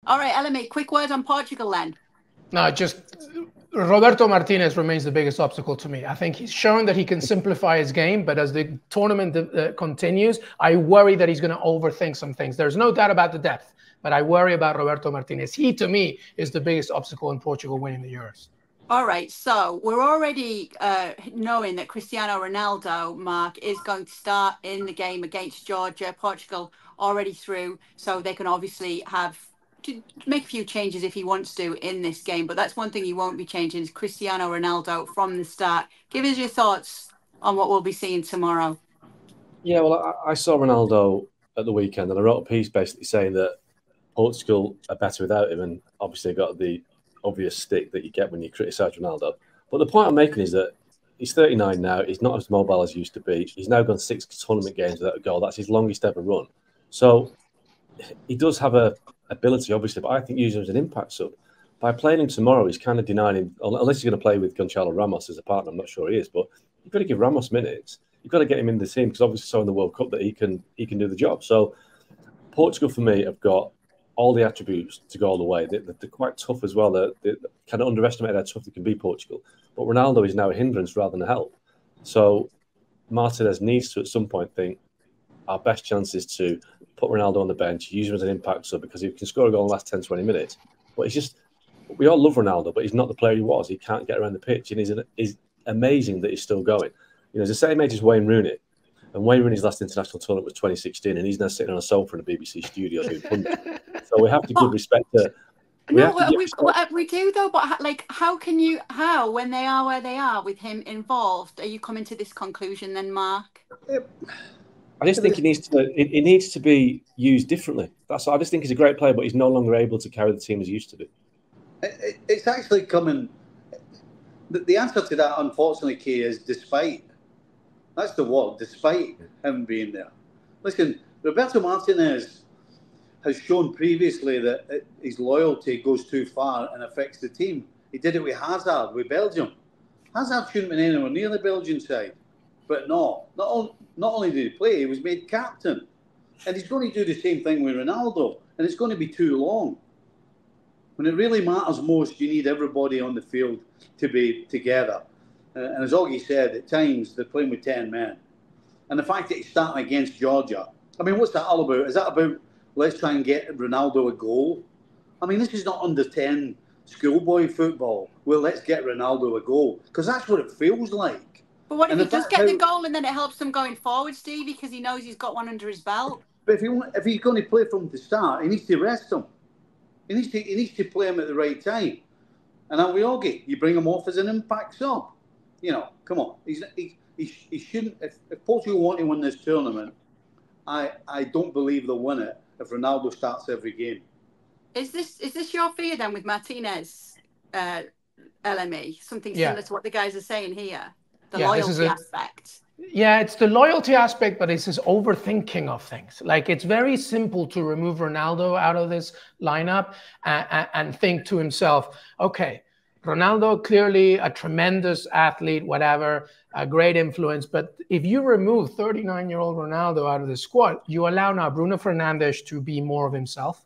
All right, LMA, quick word on Portugal then. No, just Roberto Martinez remains the biggest obstacle to me. I think he's shown that he can simplify his game, but as the tournament continues, I worry that he's going to overthink some things. There's no doubt about the depth, but I worry about Roberto Martinez. He, to me, is the biggest obstacle in Portugal winning the Euros. All right, so we're already knowing that Cristiano Ronaldo, Mark, is going to start in the game against Georgia. Portugal already through, so they can obviously have to make a few changes if he wants to in this game. But that's one thing he won't be changing is Cristiano Ronaldo from the start. Give us your thoughts on what we'll be seeing tomorrow. Yeah, well, I saw Ronaldo at the weekend, and I wrote a piece basically saying that Portugal are better without him, and obviously got the obvious stick that you get when you criticise Ronaldo. But the point I'm making is that he's 39 now. He's not as mobile as he used to be. He's now gone 6 tournament games without a goal. That's his longest ever run. So he does have a ability, obviously, but I think using him as an impact sub. By playing him tomorrow, he's kind of denying him, unless he's going to play with Gonçalo Ramos as a partner. I'm not sure he is, but you've got to give Ramos minutes. You've got to get him in the team because obviously saw in the World Cup that he can do the job. So Portugal, for me, have got all the attributes to go all the way. They're quite tough as well. They kind of underestimate how tough they can be, Portugal. But Ronaldo is now a hindrance rather than a help. So Martinez needs to, at some point, think our best chance is to put Ronaldo on the bench, use him as an impact sub because he can score a goal in the last 10, 20 minutes. But it's just, we all love Ronaldo, but he's not the player he was. He can't get around the pitch, and he's amazing that he's still going. You know, he's the same age as Wayne Rooney. And Wayne Rooney's last international tournament was 2016, and he's now sitting on a sofa in a BBC studio doing pundits. So we have to give respect to. We do though, but like, how when they are where they are with him involved, are you coming to this conclusion then, Mark? I just think he needs to be used differently. I just think he's a great player, but he's no longer able to carry the team as he used to do. It's actually coming. The answer to that, unfortunately, Kay, is despite. That's the word, despite him being there. Listen, Roberto Martinez has shown previously that his loyalty goes too far and affects the team. He did it with Hazard, with Belgium. Hazard shouldn't have been anywhere near the Belgian side. But no, not only did he play, he was made captain. And he's going to do the same thing with Ronaldo. And it's going to be too long. When it really matters most, you need everybody on the field to be together. And as Augie said, at times they're playing with 10 men. And the fact that he's starting against Georgia, I mean, what's that all about? Is that about let's try and get Ronaldo a goal? I mean, this is not under 10 schoolboy football. Well, let's get Ronaldo a goal. Because that's what it feels like. But what if he does get the goal and then it helps him going forward, Stevie, because he knows he's got one under his belt? But if he's going to play from the start, he needs to rest him. He needs to play him at the right time. And then Augie, you bring him off as an impact sub. You know, come on. He shouldn't. If Portugal want to win this tournament, I don't believe they'll win it if Ronaldo starts every game. Is this your fear then with Martinez, LME? Something similar to what the guys are saying here, the loyalty aspect. Yeah, it's the loyalty aspect, but it's his overthinking of things. Like, it's very simple to remove Ronaldo out of this lineup and think to himself, okay, Ronaldo, clearly a tremendous athlete, whatever, a great influence. But if you remove 39-year-old Ronaldo out of the squad, you allow now Bruno Fernandes to be more of himself.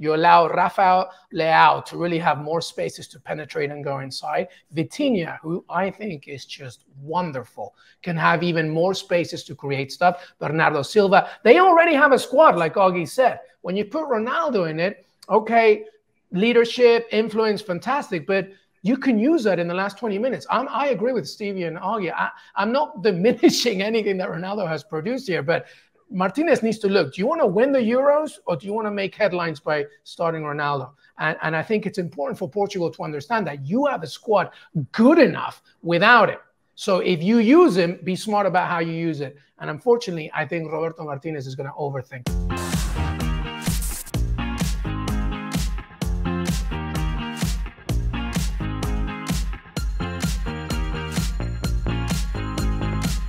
You allow Rafael Leao to really have more spaces to penetrate and go inside. Vitinha, who I think is just wonderful, can have even more spaces to create stuff. Bernardo Silva. They already have a squad, like Augie said. When you put Ronaldo in it, okay, leadership, influence, fantastic, but you can use that in the last 20 minutes. I agree with Stevie and Augie. I'm not diminishing anything that Ronaldo has produced here, but Martinez needs to look, do you want to win the Euros or do you want to make headlines by starting Ronaldo? And I think it's important for Portugal to understand that you have a squad good enough without him. So if you use him, be smart about how you use it. And unfortunately, I think Roberto Martinez is going to overthink.